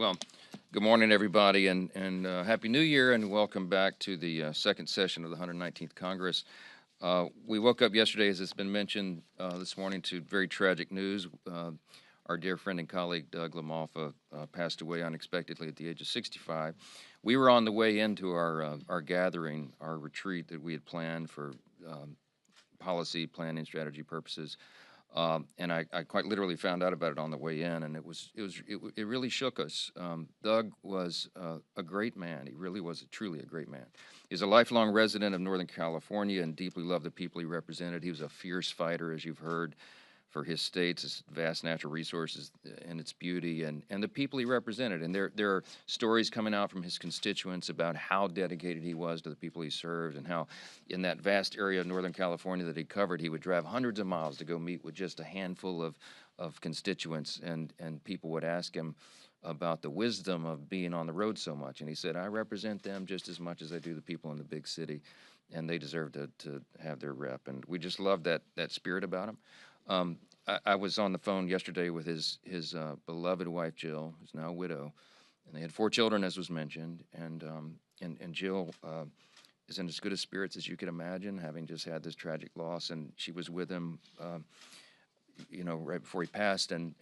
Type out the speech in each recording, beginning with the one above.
Well, good morning, everybody, and Happy New Year, and welcome back to the second session of the 119th Congress. We woke up yesterday, as it's been mentioned this morning, to very tragic news. Our dear friend and colleague, Doug LaMalfa, passed away unexpectedly at the age of 65. We were on the way into our gathering, our retreat that we had planned for policy, planning, strategy purposes. And I quite literally found out about it on the way in, and it really shook us. Doug was a great man. He really was truly a great man. He's a lifelong resident of Northern California and deeply loved the people he represented. He was a fierce fighter, as you've heard, for his state's its vast natural resources and its beauty, and the people he represented. And there are stories coming out from his constituents about how dedicated he was to the people he served, and how in that vast area of Northern California that he covered, he would drive hundreds of miles to go meet with just a handful of constituents, and people would ask him about the wisdom of being on the road so much. And he said, I represent them just as much as I do the people in the big city, and they deserve to have their rep. And we just love that spirit about him. I was on the phone yesterday with his beloved wife, Jill, who's now a widow, and they had 4 children, as was mentioned, and Jill is in as good a spirits as you could imagine, having just had this tragic loss, and she was with him, right before he passed, and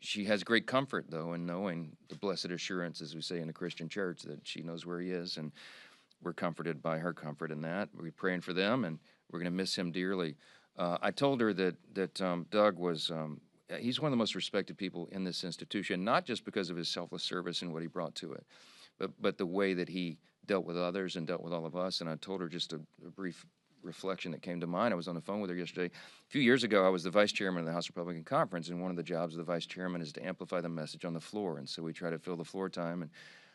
she has great comfort, though, in knowing the blessed assurance, as we say in the Christian church, that she knows where he is, and we're comforted by her comfort in that. We're praying for them, and we're going to miss him dearly. I told her that Doug was, he's one of the most respected people in this institution, not just because of his selfless service and what he brought to it, but the way that he dealt with others and dealt with all of us. And I told her just a brief reflection that came to mind. I was on the phone with her yesterday. A few years ago, I was the vice chairman of the House Republican Conference, and one of the jobs of the vice chairman is to amplify the message on the floor. And so we try to fill the floor time, and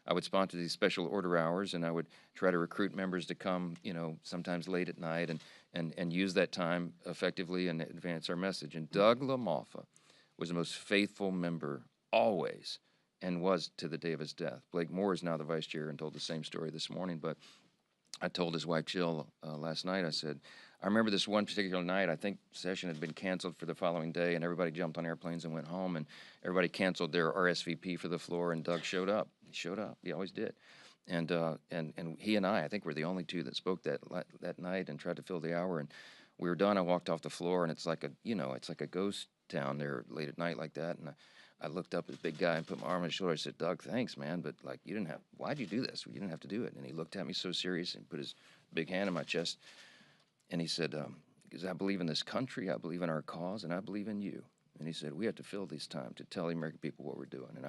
I would sponsor these special order hours, and I would try to recruit members to come, sometimes late at night, and use that time effectively and advance our message. And Doug LaMalfa was the most faithful member always, and was to the day of his death. Blake Moore is now the vice chair and told the same story this morning, but I told his wife, Jill, last night, I said, I remember this one particular night, I think session had been canceled for the following day, and everybody jumped on airplanes and went home, and everybody canceled their RSVP for the floor, and Doug showed up. He showed up. He always did. And he and I think, were the only two that spoke that night and tried to fill the hour. And we were done. I walked off the floor, and it's like a ghost town there late at night like that. And I looked up at the big guy and put my arm on his shoulder. I said, Doug, thanks, man, but why'd you do this? You didn't have to do it. And he looked at me so serious and put his big hand on my chest, and he said, because I believe in this country, I believe in our cause, and I believe in you. And he said, we have to fill this time to tell the American people what we're doing. And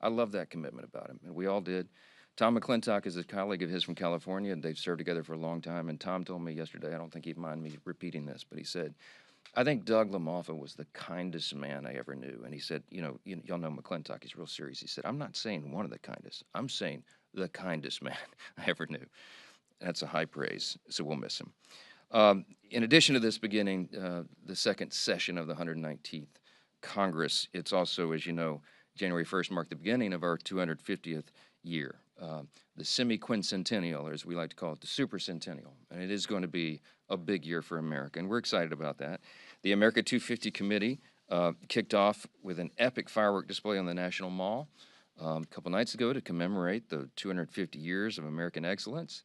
I love that commitment about him, and we all did. Tom McClintock is a colleague of his from California, and they've served together for a long time. And Tom told me yesterday, I don't think he'd mind me repeating this, but he said, I think Doug LaMalfa was the kindest man I ever knew. And he said, y'all know McClintock, he's real serious. He said, I'm not saying one of the kindest. I'm saying the kindest man I ever knew. That's a high praise, so we'll miss him. In addition to this beginning the second session of the 119th Congress, it's also, as you know, January 1st marked the beginning of our 250th year, the semi-quincentennial, or as we like to call it, the supercentennial. And it is going to be a big year for America, and we're excited about that. The America 250 Committee kicked off with an epic firework display on the National Mall a couple nights ago to commemorate the 250 years of American excellence.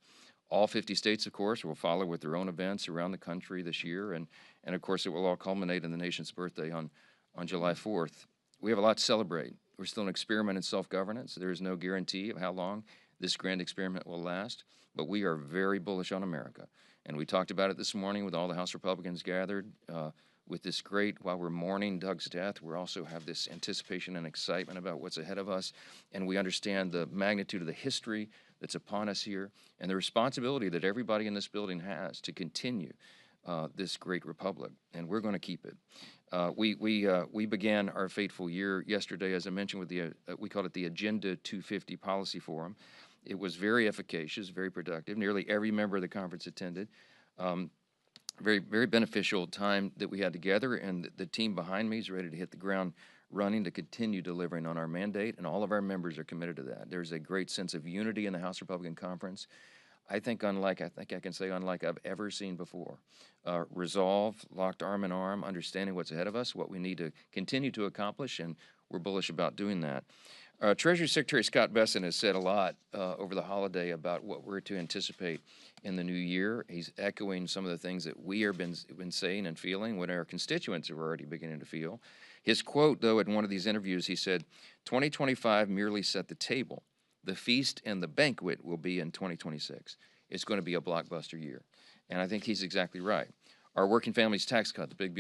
All 50 states, of course, will follow with their own events around the country this year, and of course, it will all culminate in the nation's birthday on July 4th. We have a lot to celebrate. We're still an experiment in self-governance. There is no guarantee of how long this grand experiment will last, but we are very bullish on America. And we talked about it this morning with all the House Republicans gathered. With this while we're mourning Doug's death, we also have this anticipation and excitement about what's ahead of us, and we understand the magnitude of the history that's upon us here, and the responsibility that everybody in this building has to continue this great republic, and we're going to keep it. We began our fateful year yesterday, as I mentioned, with we called it the Agenda 250 Policy Forum. It was very efficacious, very productive. Nearly every member of the conference attended. Very, very beneficial time that we had together, and the team behind me is ready to hit the ground running to continue delivering on our mandate, and all of our members are committed to that. There's a great sense of unity in the House Republican Conference. I think I can say unlike I've ever seen before. Resolve, locked arm in arm, understanding what's ahead of us, what we need to continue to accomplish, and we're bullish about doing that. Treasury Secretary Scott Bessent has said a lot over the holiday about what we're to anticipate in the new year. He's echoing some of the things that we have been saying and feeling, what our constituents are already beginning to feel. His quote, though, in one of these interviews, he said, 2025 merely set the table. The feast and the banquet will be in 2026. It's going to be a blockbuster year. And I think he's exactly right. Our working families tax cut, the big, beautiful